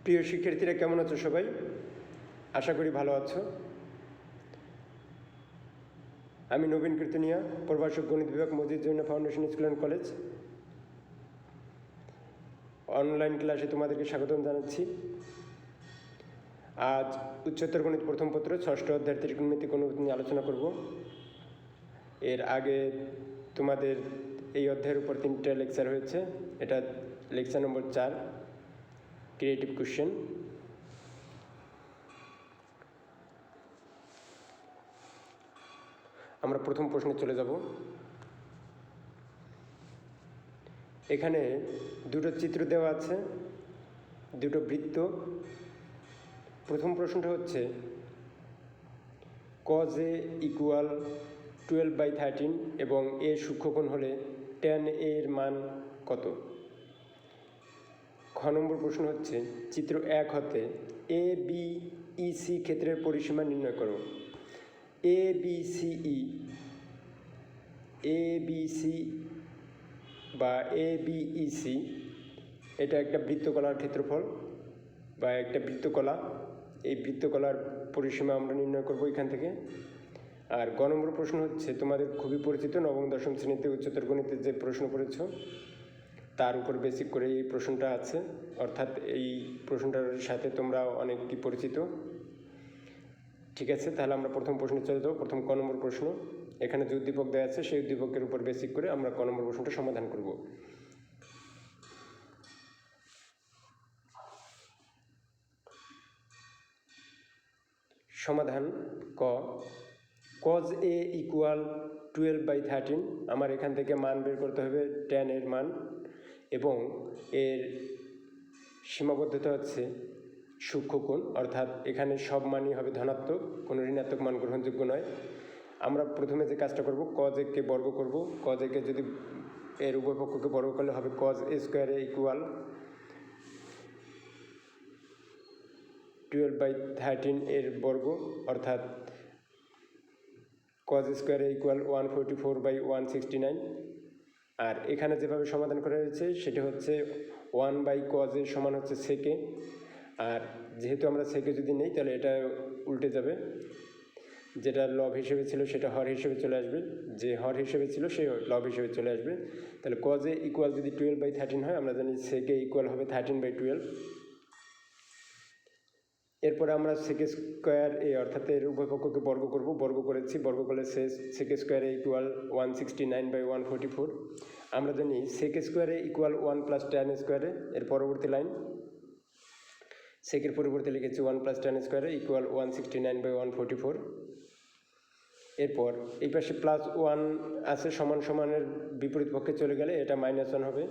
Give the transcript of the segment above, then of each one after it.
প্রিয় শিক্ষার্থীরা, কেমন আছো সবাই? আশা করি ভালো আছো। আমি নবীন কীর্তনিয়া, প্রভাষক গণিত বিভাগ, Majid foundation school and college. Online ক্লাসে তোমাদেরকে স্বাগতম জানাচ্ছি। আজ উচ্চতর গণিত প্রথম পত্র 6ষ্ঠ অধ্যায়ের ত্রিকোণমিতিক অনুপাত নিয়ে আলোচনা করব। এর আগে তোমাদের এই অধ্যায়ের উপর 3টে লেকচার হয়েছে। এটা লেকচার নম্বর 4, ক্রিয়েটিভ কোশ্চেন। আমরা প্রথম প্রশ্নে চলে যাব। এখানে দুটো চিত্র দেওয়া আছে, দুটো বৃত্ত। প্রথম প্রশ্নটা হচ্ছে cos A ইকুয়াল 12/13 এবং এ সূক্ষ্মকোণ হলে tan A এর মান কত? খ নম্বর প্রশ্ন হচ্ছে চিত্র 1 হতে ABEC ক্ষেত্রের পরিসীমা নির্ণয় করো। ABC বা ABEC এটা একটা বৃত্তকলার ক্ষেত্রফল বা একটা বৃত্তকলা। এই বৃত্তকলার পরিসীমা আমরা নির্ণয় করব এখান থেকে। আর গ নম্বর প্রশ্ন হচ্ছে তোমাদের খুবই পরিচিত, নবম দশম শ্রেণীতে উচ্চতর গণিতের যে প্রশ্ন করেছ তার উপর বেসিক করে এই প্রশ্নটা আছে, অর্থাৎ এই প্রশ্নটার সাথে তোমরা অনেকটি পরিচিত। ঠিক আছে, তাহলে আমরা প্রথম প্রশ্নে চলে যাবো। প্রথম ক নম্বর প্রশ্ন। এখানে যে উদ্দীপক দেওয়া আছে সেই উদ্দীপকের উপর বেসিক করে আমরা ক নম্বর প্রশ্নটা সমাধান করব। সমাধান ক। cos A equal 12/13। আমার এখান থেকে মান বের করতে হবে tan এর মান, এবং এর সীমাবদ্ধতা হচ্ছে সূক্ষ্মকোণ, অর্থাৎ এখানে সব মানই হবে ধনাত্মক, কোনো ঋণাত্মক মান গ্রহণযোগ্য নয়। আমরা প্রথমে যে কাজটা করব, cos A কে বর্গ করব। cos A কে যদি এর উভয় পক্ষকে বর্গ করলে হবে cos A স্কোয়ার ইকুয়াল 12/13 এর বর্গ, অর্থাৎ cos স্কোয়ার ইকুয়াল 144/169। আর এখানে যেভাবে সমাধান করা হয়েছে সেটা হচ্ছে 1/cos A সমান হচ্ছে sec A। আর যেহেতু আমরা sec A যদি নেই তাহলে এটা উল্টে যাবে, যেটা লব হিসেবে ছিল সেটা হর হিসেবে চলে আসবে, যে হর হিসেবে ছিল সে লব হিসেবে চলে আসবে। তাহলে cos A ইকুয়াল যদি 12/13 হয়, আমরা জানি sec A ইকুয়াল হবে 13/12। এরপরে আমরা sec স্কোয়ার এ অর্থাৎ এর উভয় পক্ষকে বর্গ করব। বর্গ করেছি, বর্গ করলে sec স্কোয়ার এ ইকুয়াল 169/144। আমরা জানি sec স্কোয়ার এ ইকুয়াল 1 প্লাস tan স্কোয়ারে। এর পরবর্তী লাইন সেকের পরিবর্তে লিখেছি 1 প্লাস tan স্কোয়ারে ইকুয়াল 169/144। এরপর এই পাশে প্লাস 1 আছে, সমান সমানের বিপরীত পক্ষে চলে গেলে এটা -1 হবে।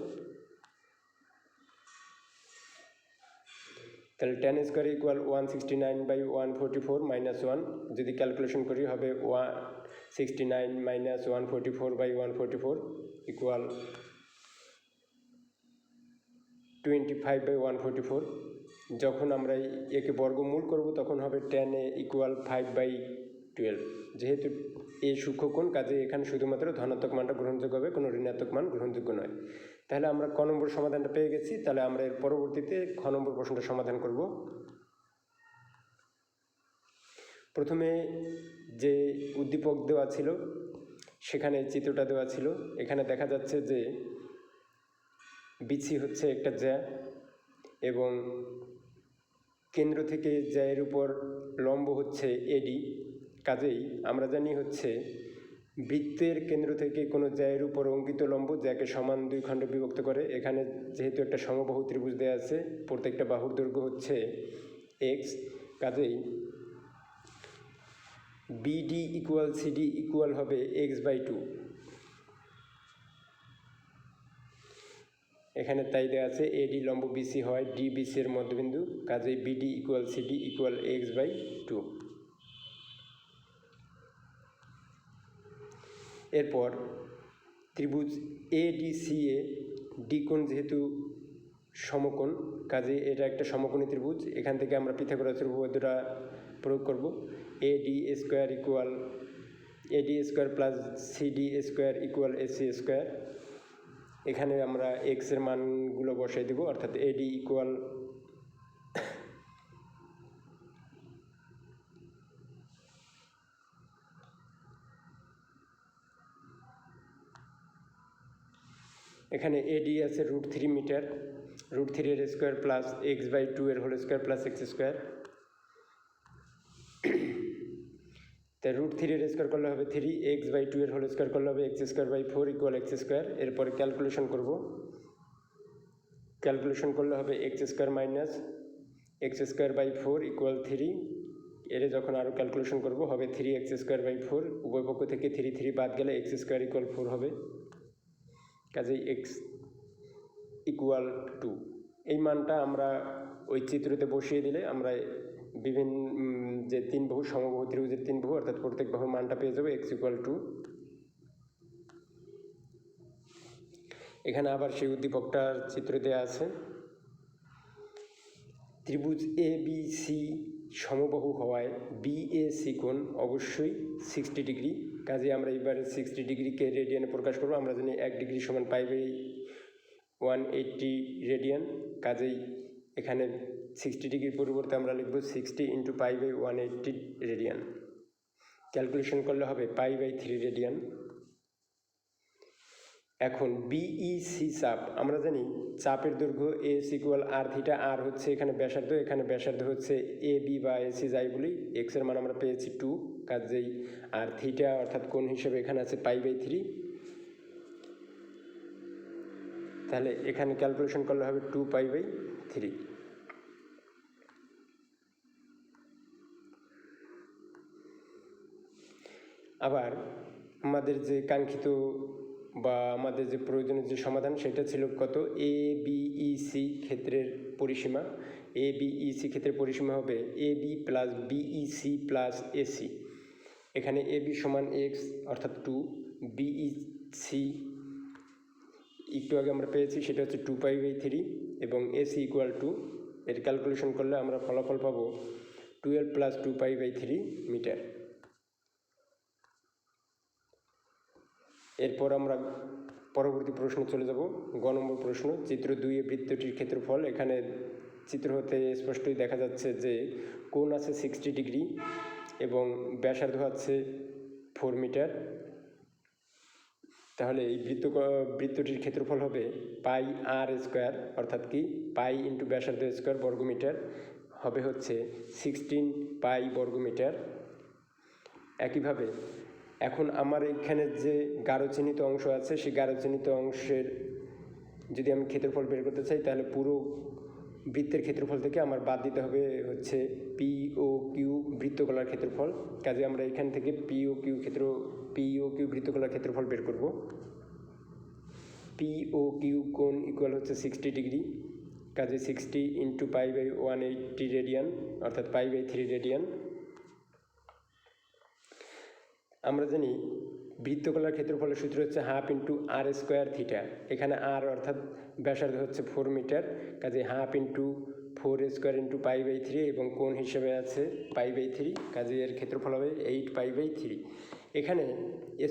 তাহলে tan স্কোয়ার ইকুয়াল 169/144 -1। যদি ক্যালকুলেশন করি হবে 169 - 144/144 ইকুয়াল 25/144। যখন আমরা একে বর্গমূল করব তখন হবে tan A ইকুয়াল 5/12। যেহেতু এ সূক্ষ্মকোণ, কাজে এখানে শুধুমাত্র ধনাত্মক মানটা গ্রহণযোগ্য হবে, কোনো ঋণাত্মক মান গ্রহণযোগ্য নয়। তাহলে আমরা ক নম্বর সমাধানটা পেয়ে গেছি। তাহলে আমরা এর পরবর্তীতে খ নম্বর প্রশ্নটা সমাধান করব। প্রথমে যে উদ্দীপক দেওয়া ছিল সেখানে চিত্রটা দেওয়া ছিল। এখানে দেখা যাচ্ছে যে বিসি হচ্ছে একটা জ্যা, এবং কেন্দ্র থেকে জ্যায়ের উপর লম্ব হচ্ছে এডি। কাজেই আমরা জানি হচ্ছে বৃত্তের কেন্দ্র থেকে কোনো জ্যায়ের উপর অঙ্কিত লম্ব জ্যাকে সমান 2 খণ্ডে বিভক্ত করে। এখানে যেহেতু একটা সমবাহু ত্রিভুজ দেওয়া আছে, প্রত্যেকটা বাহুর দৈর্ঘ্য হচ্ছে x, কাজেই বিডি ইকুয়াল সিডি ইকুয়াল হবে x/2। এখানে তাই দেওয়া আছে এডি লম্ব বিসি হয় ডি বিসি এর মধ্যবিন্দু, কাজেই BD equal CD equal x/2। এরপর ত্রিভুজ ADCA, ডি কোণ যেহেতু সমকোণ, কাজে এটা একটা সমকোণী ত্রিভুজ। এখান থেকে আমরা পিথাগোরাসের উপপাদ্যটা প্রয়োগ করব। AD square equal AD square plus CD square equal AC square. এখানে আমরা x এর মানগুলো বসাই দেব, অর্থাৎ AD ইকুয়াল এখানে এডি আছে √3 মিটার, √3 এর স্কোয়ার প্লাস x/2 এর whole square plus x square. তাই √3 এর স্কোয়ার করলে হবে 3, x/2 এর হোল স্কোয়ার করলে হবে x²/4 ইকুয়াল এক্স স্কোয়ার। এরপরে ক্যালকুলেশন করব, ক্যালকুলেশন করলে হবে x² মাইনাস x²/4 ইকুয়াল 3। এর যখন আরও ক্যালকুলেশন করব হবে 3x²/4, উভয় পক্ষ থেকে 3 বাদ গেলে x² ইকুয়াল 4 হবে, কাজেই x ইকুয়াল 2। এই মানটা আমরা ওই চিত্রতে বসিয়ে দিলে আমরা বিভিন্ন যে 3 বাহু সমবাহু ত্রিভুজের 3 বাহু অর্থাৎ প্রত্যেক বাহুর মানটা পেয়ে যাবো x ইকুয়াল 2। এখানে আবার সেই উদ্দীপকটার চিত্র দেওয়া আছে। ত্রিভুজ এ বি সি সমবাহু হওয়ায় BAC কোণ অবশ্যই 60 ডিগ্রি। কাজে আমরা এবারে 60 ডিগ্রিকে রেডিয়ানে প্রকাশ করবো। আমরা জানি 1 ডিগ্রি সমান π/180 রেডিয়ান। কাজেই এখানে 60 ডিগ্রির পরিবর্তে আমরা লিখব 60 × π/180 রেডিয়ান। ক্যালকুলেশন করলে হবে π/3 রেডিয়ান। এখন BEC চাপ, আমরা জানি চাপের দৈর্ঘ্য AS ইকুয়াল r থিটা। আর হচ্ছে এখানে ব্যাসার্ধ, এখানে ব্যাসার্ধ হচ্ছে AB বা AC যাই বলি। x এর মান আমরা পেয়েছি 2, কাজেই আর থিটা অর্থাৎ কোণ হিসেবে এখানে আছে π/3। তাহলে এখানে ক্যালকুলেশন করলে হবে 2π/3। আবার আমাদের যে কাঙ্ক্ষিত বা আমাদের যে প্রয়োজনীয় যে সমাধান সেটা ছিল কত, ABEC ক্ষেত্রের পরিসীমা। ABEC ক্ষেত্রের পরিসীমা হবে AB plus BEC plus AC। এখানে AB সমান x অর্থাৎ 2, BEC একটু আগে আমরা পেয়েছি সেটা হচ্ছে 2π/3 এবং AC ইকুয়াল 2। এর ক্যালকুলেশন করলে আমরা ফলাফল পাবো 12 প্লাস 2π/3 মিটার। এরপর আমরা পরবর্তী প্রশ্ন চলে যাব, গ নম্বর প্রশ্ন। চিত্র 2 এ বৃত্তটির ক্ষেত্রফল। এখানে চিত্র হতে স্পষ্টই দেখা যাচ্ছে যে কোণ আছে 60 ডিগ্রি এবং ব্যাসার্ধ আছে 4 মিটার। তাহলে এই বৃত্তটির ক্ষেত্রফল হবে πr² অর্থাৎ কি π × ব্যাসার্ধ স্কোয়ার বর্গমিটার হবে হচ্ছে 16 π বর্গমিটার। একইভাবে এখন আমার এখানে যে গাঢ় চিহ্নিত অংশ আছে সেই গাঢ় চিহ্নিত অংশের যদি আমি ক্ষেত্রফল বের করতে চাই তাহলে পুরো বৃত্তের ক্ষেত্রফল থেকে আমার বাদ দিতে হবে হচ্ছে POQ বৃত্তকলার ক্ষেত্রফল। কাজে আমরা এখান থেকে POQ বৃত্তকলার ক্ষেত্রফল বের করব। POQ কোণ ইকুয়াল হচ্ছে 60 ডিগ্রি। কাজে 60 × π/180 রেডিয়ান অর্থাৎ π/3 রেডিয়ান। আমরা জানি বৃত্তকলার ক্ষেত্রফলের সূত্র হচ্ছে ½ × r² থিটা। এখানে r অর্থাৎ ব্যাসার্ধ হচ্ছে 4 মিটার, কাজে ½ × 4² × π/3 এবং কোণ হিসেবে আছে π/3, কাজে এর ক্ষেত্রফল হবে 8 π/3। এখানে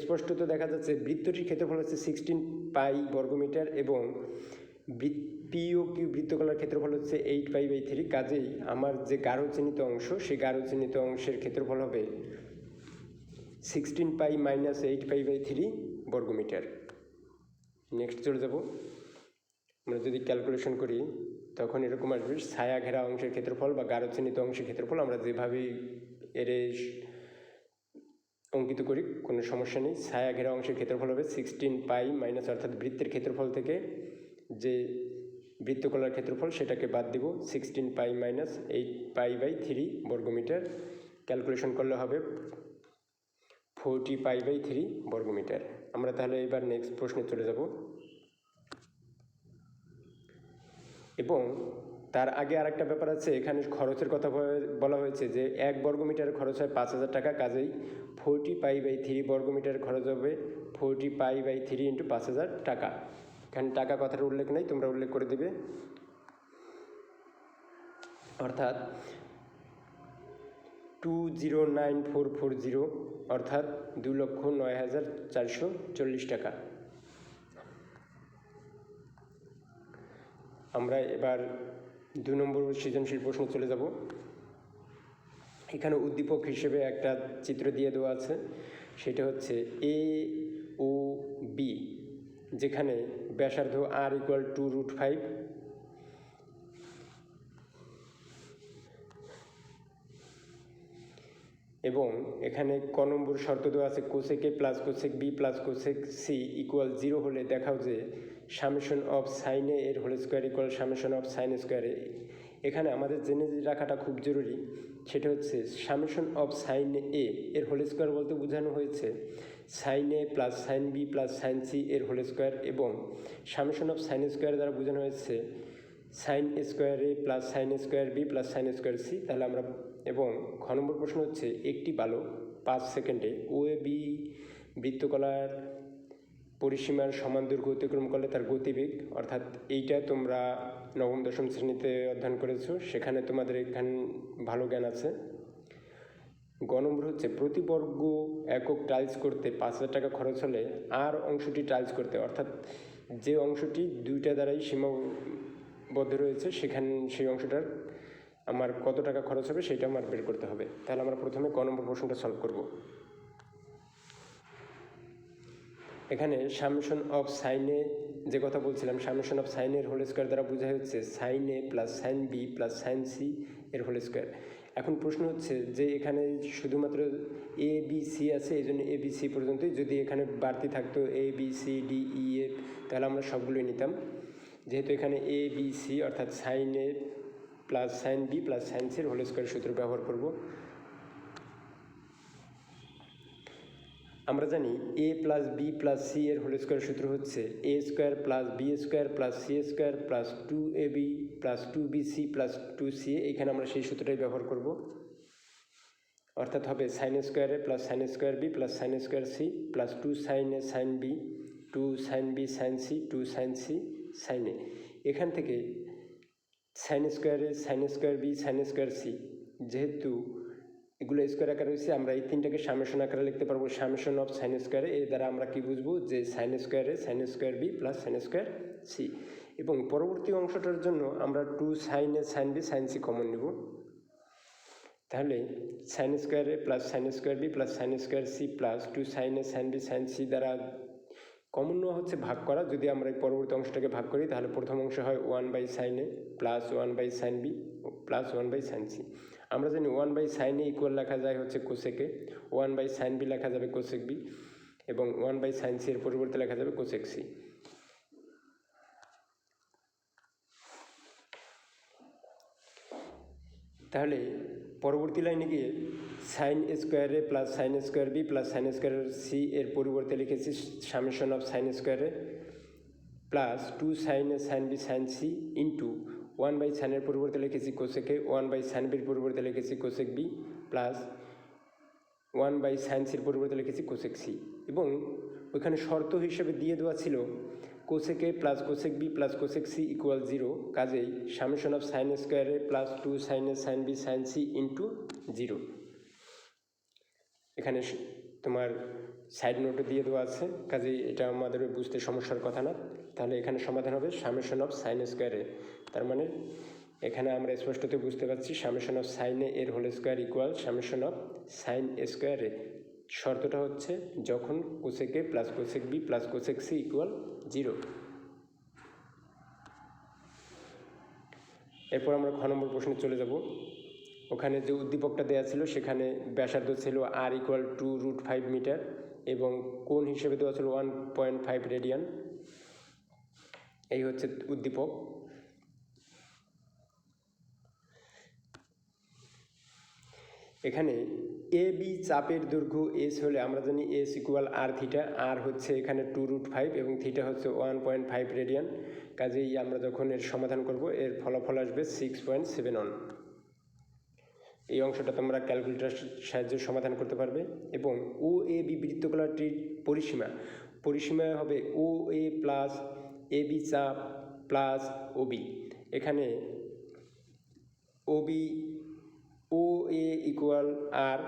স্পষ্টত দেখা যাচ্ছে বৃত্তটির ক্ষেত্রফল হচ্ছে 16 π বর্গমিটার এবং POQ বৃত্তকলার ক্ষেত্রফল হচ্ছে 8 π/3। কাজেই আমার যে গাঢ় চিহ্নিত অংশ সেই গাঢ় চিহ্নিত অংশের ক্ষেত্রফল হবে 16 π - 8 π/3 বর্গমিটার। নেক্সট চলে যাব, আমরা যদি ক্যালকুলেশন করি তখন এরকম আসবে ছায়া ঘেরা অংশের ক্ষেত্রফল বা গাঢ় চিহ্নিত অংশের ক্ষেত্রফল। আমরা যেভাবেই এর অঙ্কিত করি কোনো সমস্যা নেই। ছায়া ঘেরা অংশের ক্ষেত্রফল হবে 16 π মাইনাস অর্থাৎ বৃত্তের ক্ষেত্রফল থেকে যে বৃত্তকলার ক্ষেত্রফল সেটাকে বাদ দিব 16 π - 8 π/3 বর্গমিটার। ক্যালকুলেশন করলে হবে 40 π/3 বর্গমিটার। আমরা তাহলে এবার নেক্সট প্রশ্নে চলে যাব এবং তার আগে আরেকটা ব্যাপার আছে। এখানে খরচের কথা বলা হয়েছে যে 1 বর্গমিটার খরচ হয় 5000 টাকা। কাজেই 40 π/3 বর্গমিটার খরচ হবে 40 π/3 × 5000 টাকা। এখানে টাকা কথার উল্লেখ নেই, তোমরা উল্লেখ করে দেবে। অর্থাৎ 209440 অর্থাৎ 2,09,440 টাকা। আমরা এবার 2 নম্বর সৃজনশীল প্রশ্ন চলে যাব। এখানে উদ্দীপক হিসেবে একটা চিত্র দিয়ে দেওয়া আছে, সেটা হচ্ছে AOB, যেখানে ব্যাসার্ধ আর ইকুয়াল টু √5, এবং এখানে ক নম্বর শর্ত দেওয়া আছে cosec A plus cosec B plus cosec C equal 0 হলে দেখাও যে সামেশন অফ সাইন এ এর whole square equal summation of sine square A. এখানে আমাদের জেনে রাখাটা খুব জরুরি, সেটা হচ্ছে সামেশন অফ সাইন এ এর হোল স্কোয়ার বলতে বোঝানো হয়েছে sine A plus sine B plus sine C এর হোল স্কোয়ার, এবং সামেশন অফ সাইন স্কোয়ার দ্বারা বোঝানো হয়েছে sine square A plus sine square B plus sine square C. তাহলে আমরা, এবং ঘ নম্বর প্রশ্ন হচ্ছে একটি বালক 5 সেকেন্ডে ও এ বি বৃত্তকলার পরিসীমার সমান দৈর্ঘ্য অতিক্রম করলে তার গতিবেগ, অর্থাৎ এইটা তোমরা নবম দশম শ্রেণীতে অধ্যয়ন করেছো, সেখানে তোমাদের এখানে ভালো জ্ঞান আছে। গ নম্বর হচ্ছে প্রতি বর্গ একক টাইলস করতে 5,000 টাকা খরচ হলে আর অংশটি টাইলস করতে, অর্থাৎ যে অংশটি দুইটা দ্বারাই সীমাবদ্ধ রয়েছে সেখানে সেই অংশটার আমার কত টাকা খরচ হবে সেটা আমার বের করতে হবে। তাহলে আমরা প্রথমে ক নম্বর প্রশ্নটা সলভ করব। এখানে সামেশন অফ সাইনে যে কথা বলছিলাম, সামেশন অফ সাইনের হোল স্কোয়ার দ্বারা বোঝা হচ্ছে sine A plus sine B plus sine C এর হোল স্কোয়ার। এখন প্রশ্ন হচ্ছে যে এখানে শুধুমাত্র এ বি সি আছে, এই জন্য এ বি সি পর্যন্তই, যদি এখানে বাড়তি থাকতো A B C D E F তাহলে আমরা সবগুলোই নিতাম। যেহেতু এখানে এ বি সি অর্থাৎ sine A plus sine B plus sine সির হোল স্কোয়ার সূত্র ব্যবহার করব। আমরা জানি A plus B plus C এর হোল স্কোয়ার সূত্র হচ্ছে A square plus B square plus C square plus 2ab plus 2bc plus 2ca। এইখানে আমরা সেই সূত্রটাই ব্যবহার করব, অর্থাৎ হবে sine square A plus sine square B plus sine square C plus 2 sine A sine B 2 sine B sine C 2 sine C sine A. এখান থেকে sine square A sine square B sine square C, যেহেতু এগুলো square আকারে রয়েছে, আমরা এই তিনটাকে summation আকারে লিখতে পারবো সামেশন অফ সাইন স্কোয়ারে। এর দ্বারা আমরা কি বুঝবো যে সাইন স্কোয়ারে sine square B plus sine square C, এবং পরবর্তী অংশটার জন্য আমরা 2 sine A sine B sine C common নিব। তাহলে সাইন স্কোয়ারে plus sine square B plus sine square C plus 2 sine A sine B sine C দ্বারা কমন নেওয়া হচ্ছে ভাগ করা। যদি আমরা এই পরবর্তী অংশটাকে ভাগ করি তাহলে প্রথম অংশ হয় 1/sin A plus 1/sin B plus 1/sin C. আমরা জানি 1/sin এ ইকুয়াল লেখা যায় হচ্ছে কোসেক এ, 1/sin বি লেখা যাবে কোসেক বি, এবং 1/sin সি এর পরিবর্তে লেখা যাবে কোসেক সি। তাহলে পরবর্তী লাইনে গিয়ে sine square A plus sine square B plus sine square C এর পরিবর্তে লিখেছি summation of sine square A plus 2 sine A sine B sine C into 1/sin এর পরিবর্তে লিখেছি কোসেক এ, 1/sin বির পরিবর্তে লিখেছি কোসেক বি প্লাস 1/sin সির পরিবর্তে লিখেছি কোসেক সি। এবং ওইখানে শর্ত হিসেবে দিয়ে দেওয়া ছিল cosec A plus cosec B plus cosec C equal 0, কাজেই summation of sine square A plus 2 sine A sine B sine C into 0। এখানে তোমার সাইড নোটও দিয়ে দেওয়া আছে, কাজেই এটা আমাদের বুঝতে সমস্যার কথা না। তাহলে এখানে সমাধান হবে সামেশন অফ সাইন স্কোয়ার এ। তার মানে এখানে আমরা স্পষ্টত বুঝতে পারছি সামেশন অফ সাইন এ এর whole square equal summation of sine square A. শর্তটা হচ্ছে যখন cosec A plus cosec B plus cosec C equal 0। এরপর আমরা খ নম্বর প্রশ্নে চলে যাব। ওখানে যে উদ্দীপকটা দেওয়া ছিল সেখানে ব্যাসার্ধ ছিল আর ইকুয়াল টু √5 মিটার এবং কোণ হিসেবে দেওয়া ছিল 1.5 রেডিয়ান। এই হচ্ছে উদ্দীপক। এখানে এ বি চাপের দৈর্ঘ্য এস হলে আমরা জানি এস ইকুয়াল আর থিটা, আর হচ্ছে এখানে 2√5 এবং থিটা হচ্ছে 1.5 রেডিয়ান। কাজেই আমরা যখন এর সমাধান করব এর ফলাফল আসবে 6.71। এই অংশটা তোমরা ক্যালকুলেটর সাহায্যে সমাধান করতে পারবে। এবং ও এ বি বৃত্তকলাটির পরিসীমা হবে ও এ প্লাস এ বি চাপ প্লাস ও বি। এখানে ও বি ও এ ইকুয়াল আর,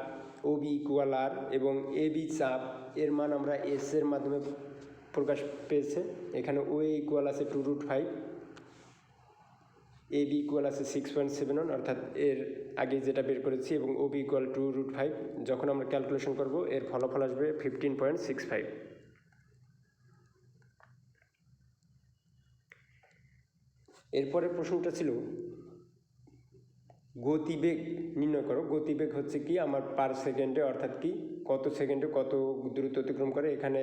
ও বি ইকুয়াল আর, এবং এ বি চাপ এর মান আমরা এস এর মাধ্যমে প্রকাশ পেয়েছে। এখানে ও এ ইকুয়াল আছে 2√5, এ বি ইকুয়াল আছে 6.71, অর্থাৎ এর আগে যেটা বের করেছি, এবং ও বি ইকুয়াল 2√5। যখন আমরা ক্যালকুলেশন করব এর ফলাফল আসবে 15.65। এরপরে প্রশ্নটা ছিল গতিবেগ নির্ণয় করো। গতিবেগ হচ্ছে কি আমার পার সেকেন্ডে, অর্থাৎ কি কত সেকেন্ডে কত দূরত্ব অতিক্রম করে। এখানে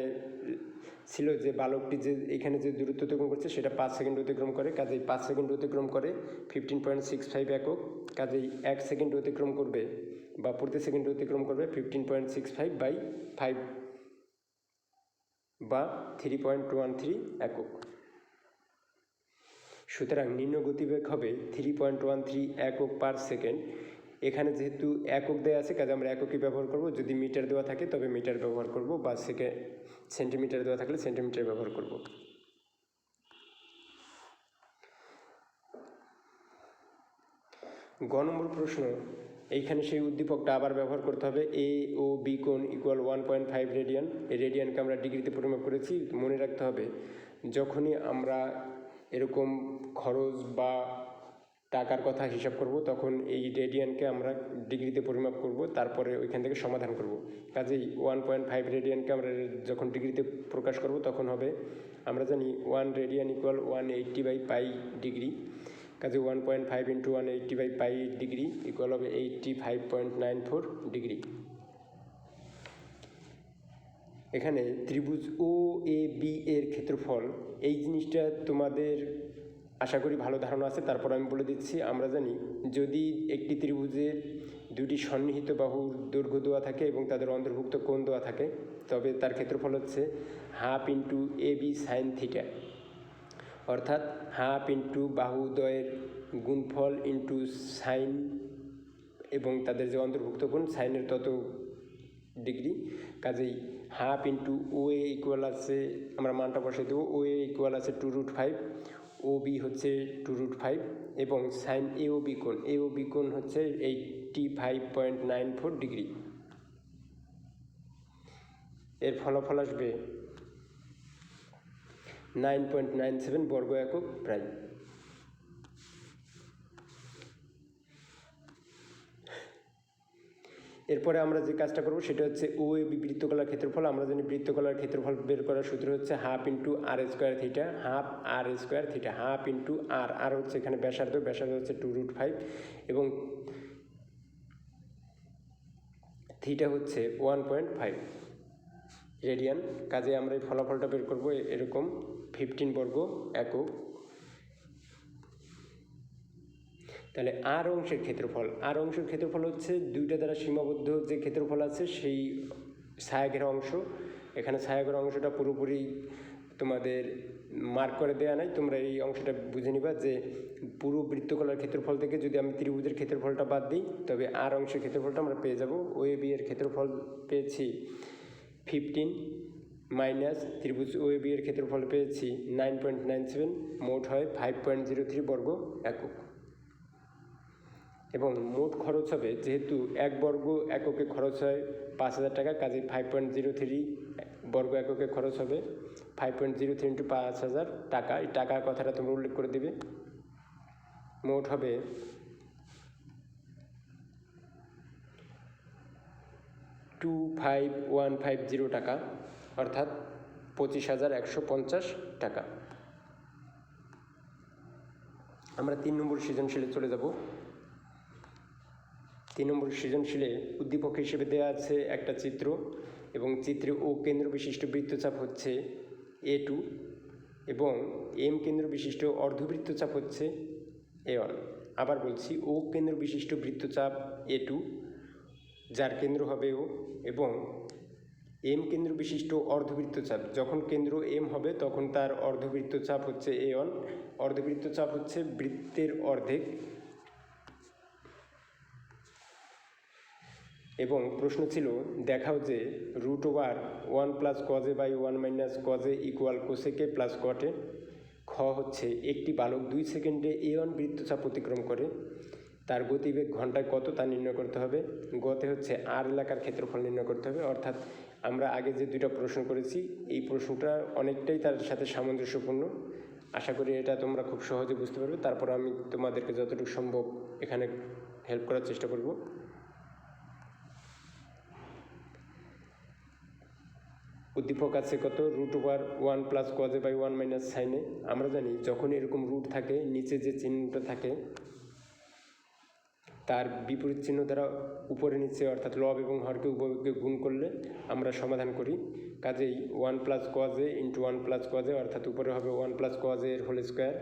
ছিল যে বালকটি যে এখানে যে দূরত্ব অতিক্রম করছে সেটা 5 সেকেন্ড অতিক্রম করে, কাজেই 5 সেকেন্ড অতিক্রম করে 15.65 একক, কাজেই 1 সেকেন্ড অতিক্রম করবে বা প্রতি সেকেন্ড অতিক্রম করবে 15.65/5 বা 3.13 একক। সুতরাং নিম্ন গতিবেগ হবে 3.13 একক পার সেকেন্ড। এখানে যেহেতু একক দেওয়া আছে কাজে আমরা এককই ব্যবহার করব, যদি মিটার দেওয়া থাকে তবে মিটার ব্যবহার করব, বা সেন্টিমিটার দেওয়া থাকলে সেন্টিমিটার ব্যবহার করব। গ নম্বর প্রশ্ন, এইখানে সেই উদ্দীপকটা আবার ব্যবহার করতে হবে। এ ও বি কোণ ইকুয়াল 1.5 রেডিয়ান। এই রেডিয়ানকে আমরা ডিগ্রিতে পরিমাপ করেছি। মনে রাখতে হবে যখনই আমরা এরকম খরচ বা টাকার কথা হিসাব করব তখন এই রেডিয়ানকে আমরা ডিগ্রিতে পরিমাপ করব, তারপরে ওইখান থেকে সমাধান করব। কাজেই 1.5 রেডিয়ানকে আমরা যখন ডিগ্রিতে প্রকাশ করব তখন হবে, আমরা জানি 1 রেডিয়ান ইকুয়াল 180/পাই ডিগ্রি। কাজে 1.5 ইন্টু 180/পাই ডিগ্রি ইকুয়াল হবে 85.94 ডিগ্রি। এখানে ত্রিভুজ ও এ বি এর ক্ষেত্রফল, এই জিনিসটা তোমাদের আশা করি ভালো ধারণা আছে, তারপর আমি বলে দিচ্ছি। আমরা জানি যদি একটি ত্রিভুজের দুটি সন্নিহিত বাহুর দৈর্ঘ্য দেওয়া থাকে এবং তাদের অন্তর্ভুক্ত কোণ দেওয়া থাকে, তবে তার ক্ষেত্রফল হচ্ছে half into A B sine theta, অর্থাৎ হাফ ইন্টু বাহুদ্বয়ের গুণফল ইন্টু সাইন এবং তাদের যে অন্তর্ভুক্ত কোণ সাইনের তত ডিগ্রি। কাজেই হাফ ইন্টু ও এ ইকুয়াল আছে, আমরা মানটা বসে দেবো, ও এ ইকুয়াল আছে 2√5, ও বি হচ্ছে 2√5 এবং সাইন এ ও বি কোণ হচ্ছে 85.94 ডিগ্রি। এর ফলাফল আসবে 9.97 বর্গ একক প্রায়। এরপরে আমরা যে কাজটা করব সেটা হচ্ছে ও এ বি বৃত্তকলার ক্ষেত্রফল। আমরা জানি বৃত্তকলার ক্ষেত্রফল বের করার সূত্র হচ্ছে হাফ ইন্টু আর স্কোয়ার থিটা, হাফ আর স্কোয়ার থিটা, হাফ ইন্টু আর হচ্ছে এখানে ব্যাসার্ধ হচ্ছে 2√5 এবং থিটা হচ্ছে 1.5 রেডিয়ান। কাজে আমরা এই ফলাফলটা বের করব এরকম 15 বর্গ একক। তাহলে আর অংশের ক্ষেত্রফল হচ্ছে দুইটা দ্বারা সীমাবদ্ধ যে ক্ষেত্রফল আছে সেই ছায়াঘেরা অংশ। এখানে ছায়াঘেরা অংশটা পুরোপুরি তোমাদের মার্ক করে দেওয়া নাই, তোমরা এই অংশটা বুঝে নিবা যে পুরো বৃত্তকলার ক্ষেত্রফল থেকে যদি আমি ত্রিভুজের ক্ষেত্রফলটা বাদ দিই তবে আর অংশের ক্ষেত্রফলটা আমরা পেয়ে যাব। ও এ বি এর ক্ষেত্রফল পেয়েছি 15 মাইনাস ত্রিভুজ ও এ বি এর ক্ষেত্রফল পেয়েছি 9.97, মোট হয় 5.03 বর্গ একক। এবং মোট খরচ হবে, যেহেতু 1 বর্গ এককে খরচ হয় 5,000 টাকা, কাজে 5.03 বর্গ এককে খরচ হবে 5.03 ইন্টু 5,000 টাকা। এই টাকার কথাটা তোমরা উল্লেখ করে দেবে। মোট হবে 25,150 টাকা, অর্থাৎ 25,150 টাকা। আমরা 3 নম্বর সৃজনশীলে চলে যাব। 3 নম্বর সৃজনশীলে উদ্দীপক হিসেবে দেওয়া আছে একটা চিত্র এবং চিত্রে ও কেন্দ্র বিশিষ্ট বৃত্তচাপ হচ্ছে A2 এবং এম কেন্দ্র বিশিষ্ট অর্ধবৃত্তচাপ হচ্ছে A1। আবার বলছি, ও কেন্দ্র বিশিষ্ট বৃত্তচাপ A2 যার কেন্দ্র হবে ও, এবং এম কেন্দ্র বিশিষ্ট অর্ধবৃত্তচাপ, যখন কেন্দ্র এম হবে তখন তার অর্ধবৃত্তচাপ হচ্ছে A1। অর্ধবৃত্তচাপ হচ্ছে বৃত্তের অর্ধেক। এবং প্রশ্ন ছিল দেখাও যে √1 plus cos A by 1 minus cos A equal কোসেকে প্লাস কটে। খ হচ্ছে একটি বালক 2 সেকেন্ডে A1 বৃত্তচাপ অতিক্রম করে, তার গতিবেগ ঘন্টায় কত তা নির্ণয় করতে হবে। গতে হচ্ছে আর এলাকার ক্ষেত্রফল নির্ণয় করতে হবে। অর্থাৎ আমরা আগে যে দুইটা প্রশ্ন করেছি এই প্রশ্নটা অনেকটাই তার সাথে সামঞ্জস্যপূর্ণ। আশা করি এটা তোমরা খুব সহজে বুঝতে পারবে। তারপর আমি তোমাদেরকে যতটুকু সম্ভব এখানে হেল্প করার চেষ্টা করব। উদ্দীপক আছে কত √1 প্লাস কজে বাই 1 মাইনাস সাইনে। আমরা জানি যখন এরকম রুট থাকে নিচে যে চিহ্নটা থাকে তার বিপরীত চিহ্ন দ্বারা উপরে নিচে অর্থাৎ লব এবং হরকে উভয়কে গুণ করলে আমরা সমাধান করি। কাজেই 1 প্লাস কজে ইন্টু 1 প্লাস কজে অর্থাৎ উপরে হবে 1 প্লাস কজে এর হোল স্কোয়ার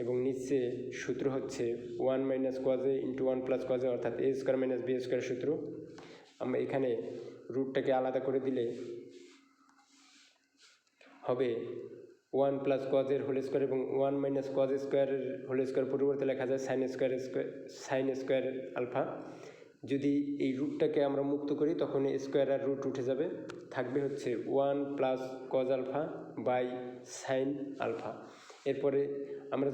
এবং নিচে সূত্র হচ্ছে 1 মাইনাস কজে ইন্টু 1 প্লাস কজে অর্থাৎ এ স্কোয়ার মাইনাস বি স্কোয়ার সূত্র। আমরা এখানে রুটটাকে আলাদা করে দিলে হবে 1 প্লাস কজের হোল স্কোয়ার এবং 1 মাইনাস কজ স্কোয়ারের হোল স্কোয়ার পরিবর্তে লেখা যায় সাইন স্কোয়ার আলফা। যদি এই রুটটাকে আমরা মুক্ত করি তখন স্কোয়ার আর রুট উঠে যাবে, থাকবে হচ্ছে 1 plus cos alpha by sine alpha. এরপরে আমরা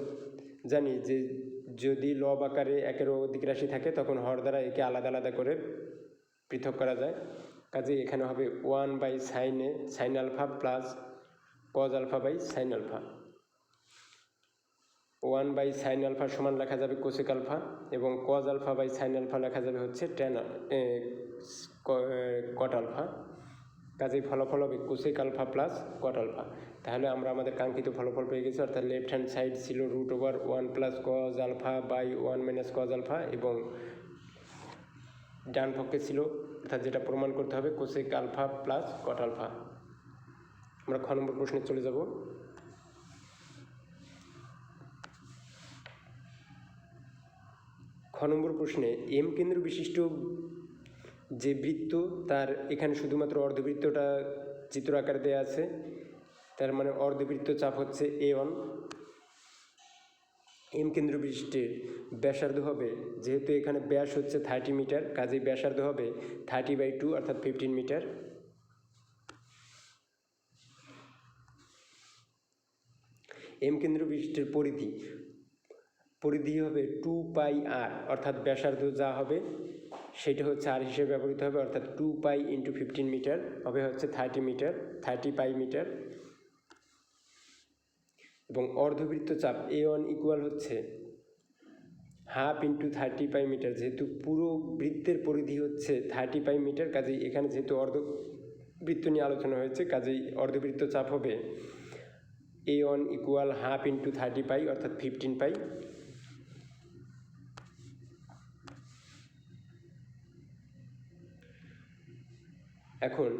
জানি যে যদি লব আকারে একের অধিক রাশি থাকে তখন হর দ্বারা একে আলাদা আলাদা করে পৃথক করা যায়। কাজে এখানে হবে 1 by sine alpha plus cos alpha by sine alpha. 1 by sine alpha সমান লেখা যাবে কোসেক আলফা এবং cos alpha by sine alpha লেখা যাবে হচ্ছে কট আলফা। কাজেই ফলাফল হবে cosec alpha plus cot alpha. তাহলে আমরা আমাদের কাঙ্ক্ষিত ফলাফল পেয়ে গেছি, অর্থাৎ লেফট হ্যান্ড সাইড ছিল √1 plus cos alpha by 1 minus cos alpha এবং ডান পক্ষে ছিল অর্থাৎ যেটা প্রমাণ করতে হবে cosec alpha plus cot alpha. আমরা খ নম্বর প্রশ্নে চলে যাব। খ নম্বর প্রশ্নে এম কেন্দ্র বিশিষ্ট যে বৃত্ত তার এখানে শুধুমাত্র অর্ধবৃত্তটা চিত্র আকারে দেওয়া আছে, তার মানে অর্ধবৃত্ত চাপ হচ্ছে A1। এম কেন্দ্র বিশিষ্টের ব্যাসার্ধ হবে, যেহেতু এখানে ব্যাস হচ্ছে 30 মিটার, কাজেই ব্যাসার্ধ হবে 30/2 অর্থাৎ 15 মিটার। এম কেন্দ্র বিশিষ্টের পরিধি হবে 2πr অর্থাৎ ব্যাসার্ধ যা হবে সেটা হচ্ছে আর হিসেবে ব্যবহৃত হবে, অর্থাৎ 2π × 15 মিটার হবে হচ্ছে 30 পাই মিটার। এবং অর্ধবৃত্ত চাপ A1 ইকুয়াল হচ্ছে 1/2 × 30 পাই মিটার। যেহেতু পুরো বৃত্তের পরিধি হচ্ছে 30 পাই মিটার, কাজেই এখানে যেহেতু অর্ধবৃত্ত নিয়ে আলোচনা হয়েছে কাজেই অর্ধবৃত্ত চাপ হবে A1 ইকুয়াল 1/2 × 30 পাই অর্থাৎ 15 পাই। এখন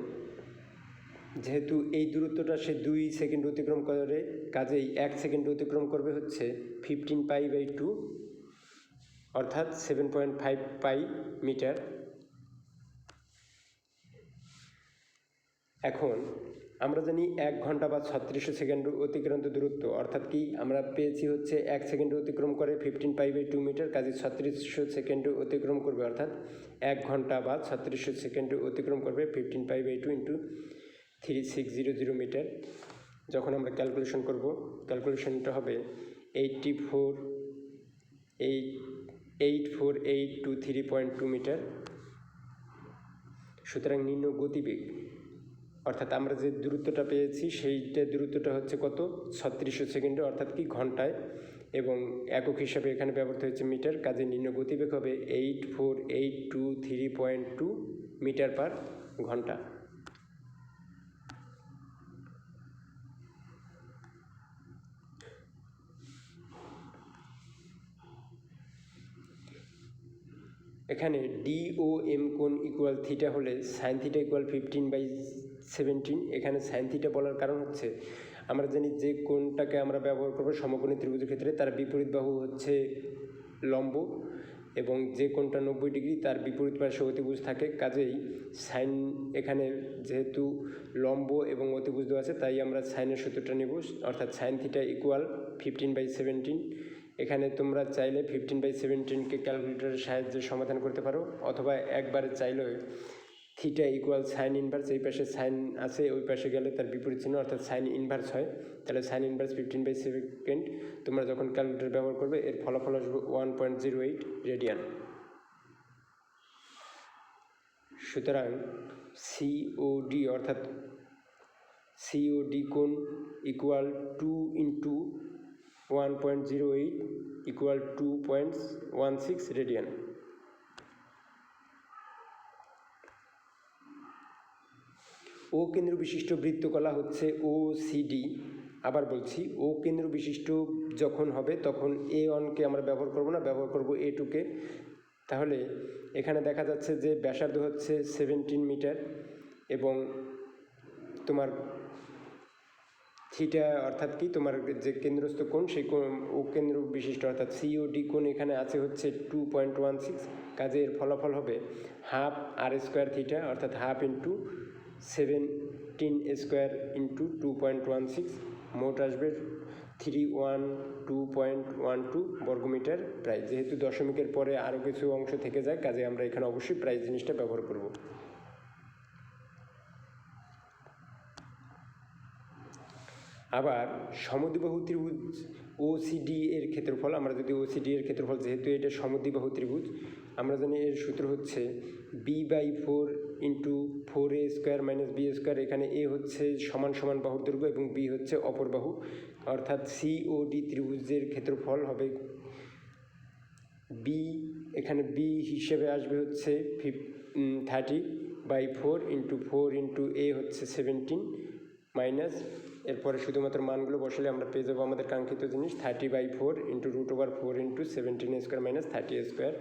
যেহেতু এই দূরত্বটা সে 2 সেকেন্ড অতিক্রম করে, কাজেই 1 সেকেন্ড অতিক্রম করবে হচ্ছে 15π/2 অর্থাৎ 7.5 পাই মিটার। এখন আমরা জানি 1 ঘন্টা বা 3600 সেকেন্ড অতিক্রান্ত দূরত্ব, অর্থাৎ কি আমরা পেয়েছি হচ্ছে 1 সেকেন্ড অতিক্রম করে 15π/2 মিটার, কাজে 3600 সেকেন্ড অতিক্রম করবে, অর্থাৎ 1 ঘন্টা বা 3600 সেকেন্ড অতিক্রম করবে 15π/2 × 3600 মিটার। যখন আমরা ক্যালকুলেশন করব, ক্যালকুলেশনটা হবে 8482 মিটার। সুতরাং নিম্ন গতিবেগ অর্থাৎ আমরা যে দূরত্বটা পেয়েছি সেইটা দূরত্বটা হচ্ছে কত 3600 সেকেন্ডে অর্থাৎ কি ঘন্টায়, এবং একক হিসাবে এখানে ব্যবহৃত হয়েছে মিটার। কাজে নিম্ন গতিবেগ হবে 8482 মিটার পার ঘন্টা। এখানে DOM কোণ ইকুয়াল থিটা হলে সাইন থিটা ইকুয়াল 15/17। এখানে সাইন থিটা বলার কারণ হচ্ছে আমরা জানি যে কোণটাকে আমরা ব্যবহার করবো সমকোণী ত্রিভুজের ক্ষেত্রে তার বিপরীত বাহু হচ্ছে লম্ব, এবং যে কোণটা 90 ডিগ্রি তার বিপরীত পাশে অতিভুজ থাকে। কাজেই সাইন এখানে যেহেতু লম্ব এবং অতিভুজ দেওয়া আছে তাই আমরা সাইনের সূত্রটা নেব, অর্থাৎ সাইন থিটা ইকুয়াল 15/17। এখানে তোমরা চাইলে 15/17কে ক্যালকুলেটরের সাহায্যে সমাধান করতে পারো, অথবা একবারে চাইলে থিটা ইকুয়াল সাইন ইনভার্স, এই পাশে সাইন আছে ওই পাশে গেলে তার বিপরীত চিহ্ন অর্থাৎ সাইন ইনভার্স হয়, তাহলে সাইন ইনভার্স 15/2 তোমরা যখন ক্যালকুলেটর ব্যবহার করবে এর ফলাফল আসবে 1.08 রেডিয়ান। সুতরাং COD অর্থাৎ COD কোণ ইকুয়াল 2 × 1.08 ইকুয়াল 2.16 রেডিয়ান। ও কেন্দ্র বিশিষ্ট বৃত্তকলা হচ্ছে OCD। আবার বলছি, ও কেন্দ্র বিশিষ্ট যখন হবে তখন A1কে আমরা ব্যবহার করব না, ব্যবহার করব A2কে। তাহলে এখানে দেখা যাচ্ছে যে ব্যাসার্ধ হচ্ছে 17 মিটার এবং তোমার থিটা অর্থাৎ কি তোমার যে কেন্দ্রস্থ কোণ সেই কোণ ও কেন্দ্র বিশিষ্ট অর্থাৎ COD কোণ এখানে আছে হচ্ছে 2.16। কাজে এর ফলাফল হবে হাফ r² থিটা অর্থাৎ হাফ ইন্টু 17² ইন্টু 2.16, মোট আসবে 312.12 বর্গমিটার প্রায়। যেহেতু দশমিকের পরে আরও কিছু অংশ থেকে যায়, কাজে আমরা এখানে অবশ্যই প্রায় জিনিসটা ব্যবহার করব। আবার সমদ্বিবাহু ত্রিভুজ OCD এর ক্ষেত্রফল, আমরা যদি OCD এর ক্ষেত্রফল, যেহেতু এটা সমদ্বিবাহু ত্রিভুজ, আমরা জানি এর সূত্র হচ্ছে b/4 ইন্টু 4a² - b²। এখানে a হচ্ছে সমান সমান বাহুর দৈর্ঘ্য এবং b হচ্ছে অপর বাহু, অর্থাৎ COD ত্রিভুজের ক্ষেত্রফল হবে b, এখানে b হিসেবে আসবে হচ্ছে 30/4 ইন্টু 4 ইন্টু a হচ্ছে 17 মাইনাস, এরপরে শুধুমাত্র মানগুলো বসালে আমরা পেয়ে যাবো আমাদের কাঙ্ক্ষিত জিনিস 30/4 ইন্টু √4 ইন্টু 17² মাইনাস 30²।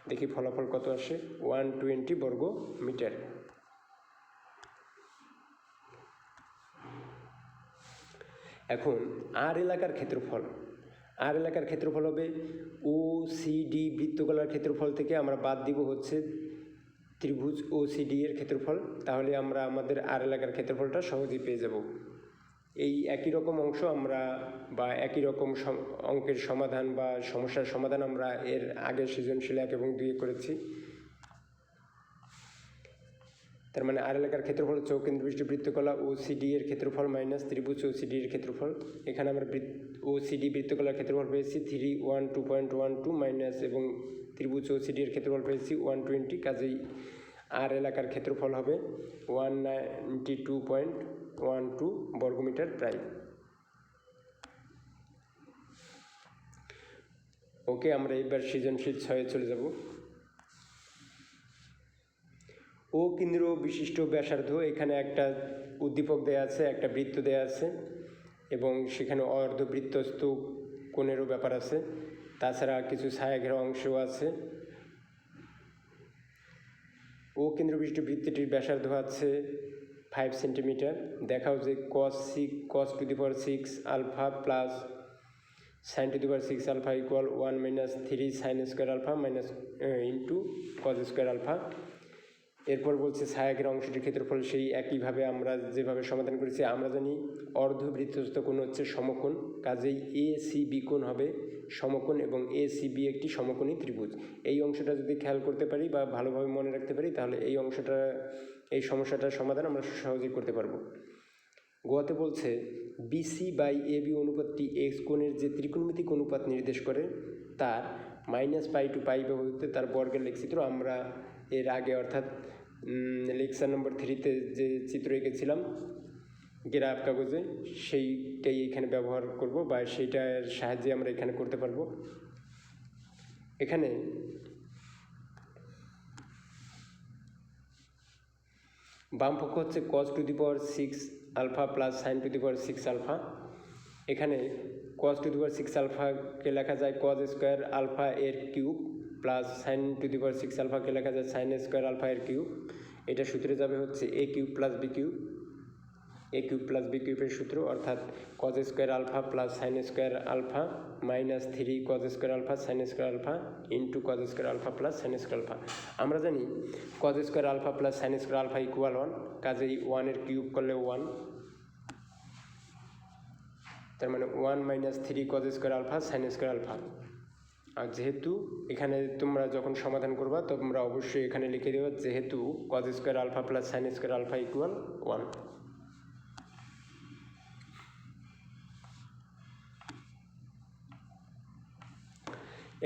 দেখি ফলাফল কত আসে, 120 বর্গ মিটার। এখন আর এলাকার ক্ষেত্রফল হবে OCD বৃত্তকলার ক্ষেত্রফল থেকে আমরা বাদ দিব হচ্ছে ত্রিভুজ OCD এর ক্ষেত্রফল। তাহলে আমরা আমাদের আর এলাকার ক্ষেত্রফলটা সহজেই পেয়ে যাব। এই একই রকম অংশ আমরা বা একই রকম অঙ্কের সমাধান বা সমস্যার সমাধান আমরা এর আগের সৃজনশীল 1 এবং 2 করেছি। তার মানে আর এলাকার ক্ষেত্রফল হচ্ছে কেন্দ্র বিশিষ্ট বৃত্তকলা OCD এর ক্ষেত্রফল মাইনাস ত্রিভুজ OCD এর ক্ষেত্রফল। এখানে আমরা OCD বৃত্তকলার ক্ষেত্রফল পেয়েছি 312.12 মাইনাস এবং ত্রিভুজ OCD এর ক্ষেত্রফল পেয়েছি 120। কাজেই আর এলাকার ক্ষেত্রফল হবে 192.12 বর্গমিটার প্রায়। ওকে, আমরা এবার সৃজনশীল 6-এ চলে যাব। ও কেন্দ্র বিশিষ্ট ব্যাসার্ধ, এখানে একটা উদ্দীপক দেয়া আছে, একটা বৃত্ত দেয়া আছে এবং সেখানে অর্ধবৃত্তস্থ কোণেরও ব্যাপার আছে, তাছাড়া কিছু ছায়াঘেরা অংশও আছে। ও কেন্দ্র বিশিষ্ট বৃত্তটির ব্যাসার্ধ আছে 5 সেন্টিমিটার। দেখাও যে cos⁶ alpha plus sin⁶ alpha equal 1 minus 3 sin² alpha minus into cos² alpha. এরপর বলছে ছায়াঘেরা অংশটির ক্ষেত্রফল সেই একইভাবে আমরা যেভাবে সমাধান করেছি। আমরা জানি অর্ধবৃত্তস্থ কোণ হচ্ছে সমকোণ, কাজেই ACB কোণ হবে সমকোণ এবং ACB একটি সমকোণী ত্রিভুজ। এই অংশটা যদি খেয়াল করতে পারি বা ভালোভাবে মনে রাখতে পারি তাহলে এই সমস্যাটার সমাধান আমরা সহজেই করতে পারবো। গোয়াতে বলছে BC/AB অনুপাতটি x কোণের যে ত্রিকোণমিতিক অনুপাত নির্দেশ করে তার -π to π ব্যবহৃত তার বর্গের লেখচিত্র আমরা এর আগে অর্থাৎ লেকচার নম্বর 3-তে যে চিত্র এঁকেছিলাম গ্রাফ কাগজে, সেইটাই এখানে ব্যবহার করব বা সেইটার সাহায্যে আমরা এখানে করতে পারবো। এখানে বাম পক্ষ হচ্ছে cos⁶ alpha plus sin⁶ alpha. এখানে cos⁶ আলফাকে লেখা যায় cos² আলফা এর কিউব প্লাস sin⁶ আলফাকে লেখা যায় sin² আলফা এর কিউব। এটা সূত্রে যাবে হচ্ছে a কিউব প্লাস b কিউবের সূত্র, অর্থাৎ cos² alpha plus sin² alpha minus 3 cos² alpha sin² alpha into cos² alpha plus sin² alpha. আমরা জানি cos² alpha plus sin² alpha equal 1, কাজেই 1 এর কিউব করলে 1, তার মানে 1 minus 3 cos² alpha sin² alpha. আর যেহেতু এখানে তোমরা যখন সমাধান করবা তোমরা অবশ্যই এখানে লিখে দেবে যেহেতু cos² alpha plus sin² alpha equal 1।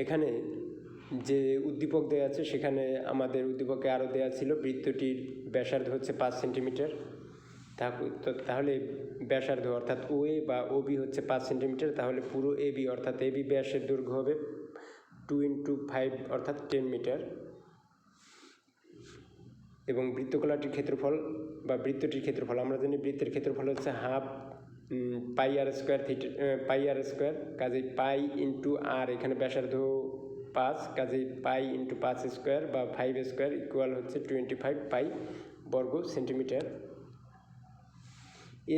এখানে যে উদ্দীপক দেওয়া আছে সেখানে আমাদের উদ্দীপকে আরও দেওয়া ছিল বৃত্তটির ব্যাসার্ধ হচ্ছে 5 সেন্টিমিটার। তাহলে ব্যাসার্ধ অর্থাৎ OA বা OB হচ্ছে 5 সেন্টিমিটার। তাহলে পুরো AB অর্থাৎ AB ব্যাসের দৈর্ঘ্য হবে 2 × 5 অর্থাৎ 10 মিটার। এবং বৃত্তকলাটির ক্ষেত্রফল বা বৃত্তটির ক্ষেত্রফল আমরা জানি বৃত্তের ক্ষেত্রফল হচ্ছে হাফ পাই আর স্কোয়ার পাই আর স্কোয়ার, কাজেই পাই ইন্টু আর, এখানে ব্যাসার্ধ 5, কাজেই পাই ইন্টু 5 স্কোয়ার বা 5 স্কোয়ার ইকুয়াল হচ্ছে 25 পাই বর্গ সেন্টিমিটার।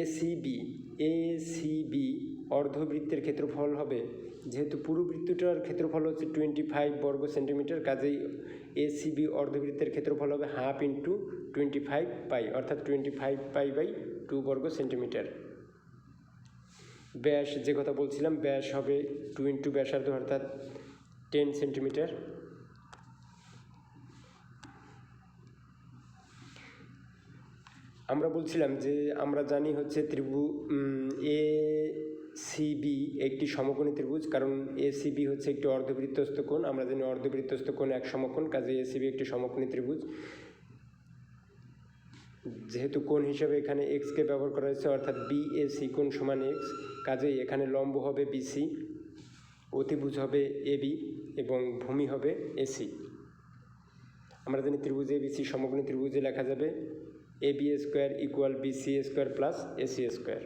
এসিবি অর্ধবৃত্তের ক্ষেত্রফল হবে, যেহেতু পুরো বৃত্তটার ক্ষেত্রফল হচ্ছে 25 বর্গ সেন্টিমিটার, কাজেই এসিবি অর্ধবৃত্তের ক্ষেত্রফল হবে হাফ ইন্টু 25 পাই, অর্থাৎ 25 পাই বাই 2 বর্গ সেন্টিমিটার। ব্যাস, যে কথা বলছিলাম, ব্যাস হবে 2 ইন্টু ব্যাসার্ধ অর্থাৎ 10 সেন্টিমিটার। আমরা বলছিলাম যে আমরা জানি হচ্ছে এসিবি একটি সমকোণী ত্রিভুজ, কারণ এসিবি হচ্ছে একটি অর্ধবৃত্তস্থ কোণ। আমরা জানি অর্ধবৃত্তস্থ কোণ এক সমকোণ, কাজে এসিবি একটি সমকোণী ত্রিভুজ। যেহেতু কোণ হিসাবে এখানে এক্সকে ব্যবহার করা হয়েছে, অর্থাৎ বিএসি কোণ সমান এক্স, কাজেই এখানে লম্ব হবে বিসি, অতিভুজ হবে এবি এবং ভূমি হবে এসি। আমরা জানি ত্রিভুজ এবিসি সমকোণী ত্রিভুজে লেখা যাবে AB square equal BC square plus AC square.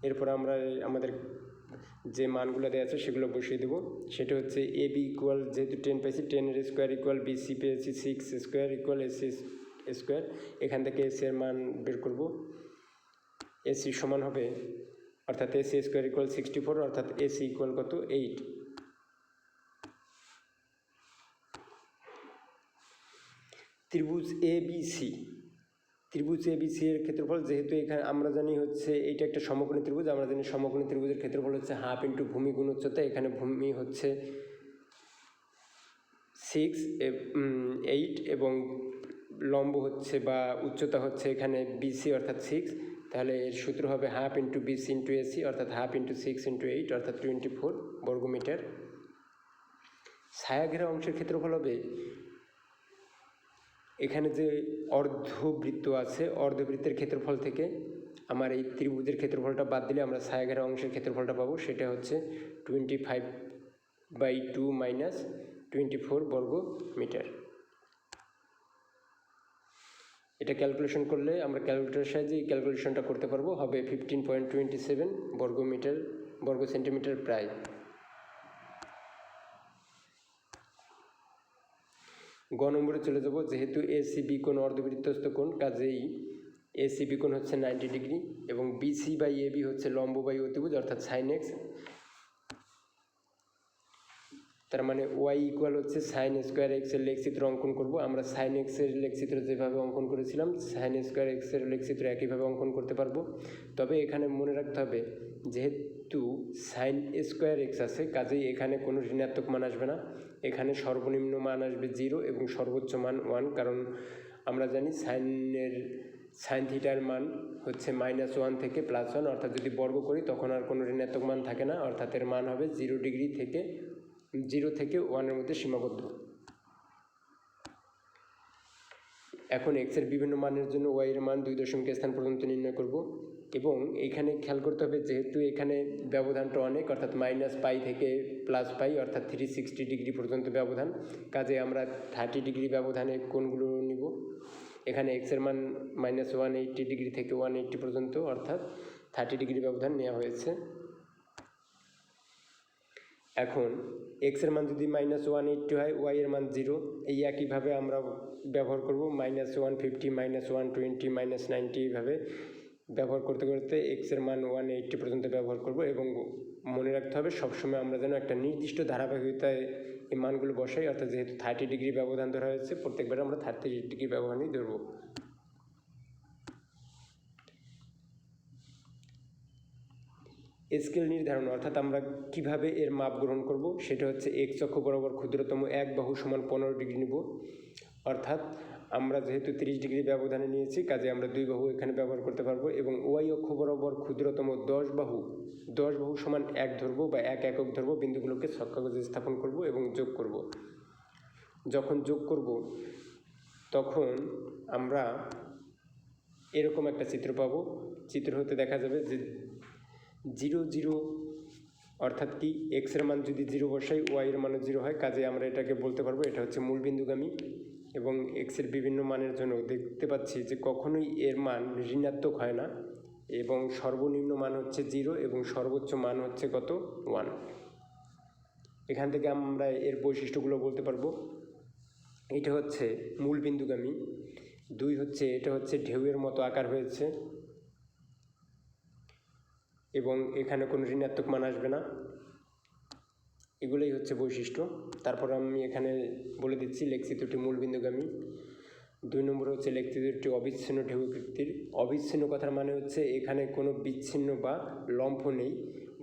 এরপর আমরা আমাদের যে মানগুলো দেওয়া আছে সেগুলো বসিয়ে দেবো। সেটা হচ্ছে এবি ইকুয়াল, যেহেতু 10 পেয়েছি, 10 স্কোয়ার ইকুয়াল বিসি পেয়েছি 6 স্কোয়ার ইকুয়াল এসি স্কোয়ার। এখান থেকে এসি এর মান বের করব। এসি সমান হবে, অর্থাৎ এসি স্কোয়ার ইকুয়াল 64, অর্থাৎ এসি ইকুয়াল কত 8। ত্রিভুজ এবিসি এর ক্ষেত্রফল, যেহেতু এখানে আমরা জানি হচ্ছে এইটা একটা সমকোণী ত্রিভুজ, আমরা জানি সমকোণী ত্রিভুজের ক্ষেত্রফল হচ্ছে হাফ ইন্টু ভূমি গুণ উচ্চতা। এখানে ভূমি হচ্ছে 6, 8 এবং লম্ব হচ্ছে বা উচ্চতা হচ্ছে এখানে বিসি অর্থাৎ 6, তাহলে এর সূত্র হবে half into BC into AC, অর্থাৎ হাফ ইন্টু 6 ইন্টু 8 অর্থাৎ 24 বর্গমিটার। ছায়াঘেরা অংশের ক্ষেত্রফল হবে, এখানে যে অর্ধবৃত্ত আছে অর্ধবৃত্তের ক্ষেত্রফল থেকে আমার এই ত্রিভুজের ক্ষেত্রফলটা বাদ দিলে আমরা ছায়াঘেরা অংশের ক্ষেত্রফলটা পাবো, সেটা হচ্ছে 25/2 মাইনাস 24 বর্গ মিটার। এটা ক্যালকুলেশন করলে আমরা ক্যালকুলেটরের সাহায্যে এই ক্যালকুলেশনটা করতে পারবো, হবে 15.27 বর্গ সেন্টিমিটার প্রায়। গ নম্বরে চলে যাব। যেহেতু এসিবি কোণ অর্ধবৃত্তস্থ কোণ, কাজেই এসিবি কোণ হচ্ছে 90 ডিগ্রি এবং বিসি বাই এবি হচ্ছে লম্ব বাই অতিভুজ অর্থাৎ সাইন এক্স। তার মানে ওয়াই ইকুয়াল হচ্ছে সাইন স্কোয়ার এক্সের লেখচিত্র অঙ্কন করব। আমরা সাইন এক্সের লেখচিত্র যেভাবে অঙ্কন করেছিলাম সাইন স্কোয়ার এক্সের লেখচিত্র একইভাবে অঙ্কন করতে পারবো। তবে এখানে মনে রাখতে হবে, যেহেতু সাইন স্কোয়ার এক্স আছে, কাজেই এখানে কোনো ঋণাত্মক মান আসবে না। এখানে সর্বনিম্ন মান আসবে 0 এবং সর্বোচ্চ মান 1, কারণ আমরা জানি সাইন থিটার মান হচ্ছে -1 থেকে +1, অর্থাৎ যদি বর্গ করি তখন আর কোনো ঋণাত্মক মান থাকে না, অর্থাৎ এর মান হবে 0 থেকে 1-এর মধ্যে সীমাবদ্ধ। এখন এক্সের বিভিন্ন মানের জন্য ওয়াই এর মান 2 দশমিক স্থান পর্যন্ত নির্ণয় করব। এবং এখানে খেয়াল করতে হবে, যেহেতু এখানে ব্যবধানটা অনেক, অর্থাৎ -π থেকে +π অর্থাৎ 360 ডিগ্রি পর্যন্ত ব্যবধান, কাজে আমরা 30 ডিগ্রি ব্যবধানে কোণগুলো নিব। এখানে এক্সের মান -180 ডিগ্রি থেকে 180 পর্যন্ত, অর্থাৎ 30 ডিগ্রি ব্যবধান নেওয়া হয়েছে। এখন এক্সের মান যদি -180 হয়, ওয়াই এর মান 0, এই একইভাবে আমরা ব্যবহার করব -150 -120 -90 এইভাবে ব্যবহার করতে করতে এক্সের মান 180 পর্যন্ত ব্যবহার করব। এবং মনে রাখতে হবে সবসময় আমরা যেন একটা নির্দিষ্ট ধারাবাহিকতায় এই মানগুলো বসাই, অর্থাৎ যেহেতু 30 ডিগ্রি ব্যবধান ধরা হয়েছে, প্রত্যেকবার আমরা 30 ডিগ্রি ব্যবধানই ধরব। স্কেল নির্ধারণ, অর্থাৎ আমরা কিভাবে এর মাপ গ্রহণ করব, সেটা হচ্ছে এক্স অক্ষ বরাবর ক্ষুদ্রতম এক বাহু সমান 15 ডিগ্রি নিব। অর্থাৎ আমরা যেহেতু 30 ডিগ্রি ব্যবধানে নিয়েছি, কাজে আমরা 2 বাহু এখানে ব্যবহার করতে পারবো। এবং ওয়াই অক্ষ বরাবর ক্ষুদ্রতম 10 বাহু সমান 1 ধরবো বা 1 একক ধরবো। বিন্দুগুলোকে ছক্কাগজে স্থাপন করব এবং যোগ করব। যখন যোগ করব তখন আমরা এরকম একটা চিত্র পাবো। চিত্র হতে দেখা যাবে যে 0 0, অর্থাৎ কি এক্সের মান যদি 0 বসাই ওয়াই এর মানও 0 হয়, কাজে আমরা এটাকে বলতে পারবো এটা হচ্ছে মূল বিন্দুগামী। এবং এক্সের বিভিন্ন মানের জন্য দেখতে পাচ্ছি যে কখনোই এর মান ঋণাত্মক হয় না, এবং সর্বনিম্ন মান হচ্ছে 0 এবং সর্বোচ্চ মান হচ্ছে কত 1। এখান থেকে আমরা এর বৈশিষ্ট্যগুলো বলতে পারবো। এটা হচ্ছে মূল বিন্দুগামী। 2 হচ্ছে এটা হচ্ছে ঢেউয়ের মতো আকার হয়েছে এবং এখানে কোনো ঋণাত্মক মান আসবে না। এগুলোই হচ্ছে বৈশিষ্ট্য। তারপর আমি এখানে বলে দিচ্ছি লেখচিত্রটি মূল বিন্দুগামী। 2 নম্বর হচ্ছে লেখচিত্রটি অবিচ্ছিন্ন ঢেউকৃতির। অবিচ্ছিন্ন কথার মানে হচ্ছে এখানে কোনো বিচ্ছিন্ন বা লম্ফ নেই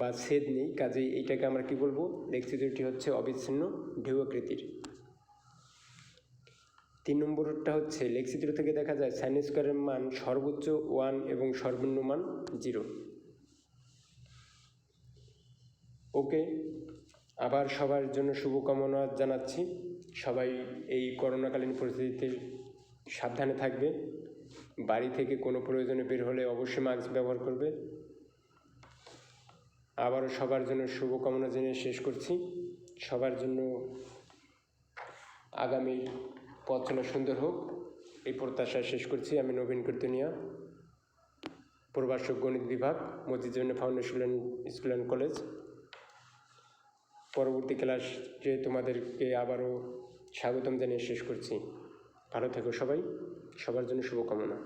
বা ছেদ নেই, কাজেই এইটাকে আমরা কি বলবো, লেখচিত্রটি হচ্ছে অবিচ্ছিন্ন ঢেউকৃতির। 3 নম্বরটা হচ্ছে লেখচিত্র থেকে দেখা যায় সাইন স্কোয়ারের মান সর্বোচ্চ 1 এবং সর্বনিম্ন মান 0। ওকে, আবার সবার জন্য শুভকামনা জানাচ্ছি। সবাই এই করোনাকালীন পরিস্থিতিতে সাবধানে থাকবে। বাড়ি থেকে কোনো প্রয়োজনে বের হলে অবশ্যই মাস্ক ব্যবহার করবে। আবারও সবার জন্য শুভকামনা জেনে শেষ করছি। সবার জন্য আগামী পথ চলা সুন্দর হোক এই প্রত্যাশায় শেষ করছি। আমি নবীন কীর্তনিয়া, প্রভাষক গণিত বিভাগ, Motijheel foundation school and college. পরবর্তী ক্লাসে তোমাদেরকে আবারও স্বাগতম জানিয়ে শেষ করছি। ভালো থেকো সবাই, সবার জন্য শুভকামনা।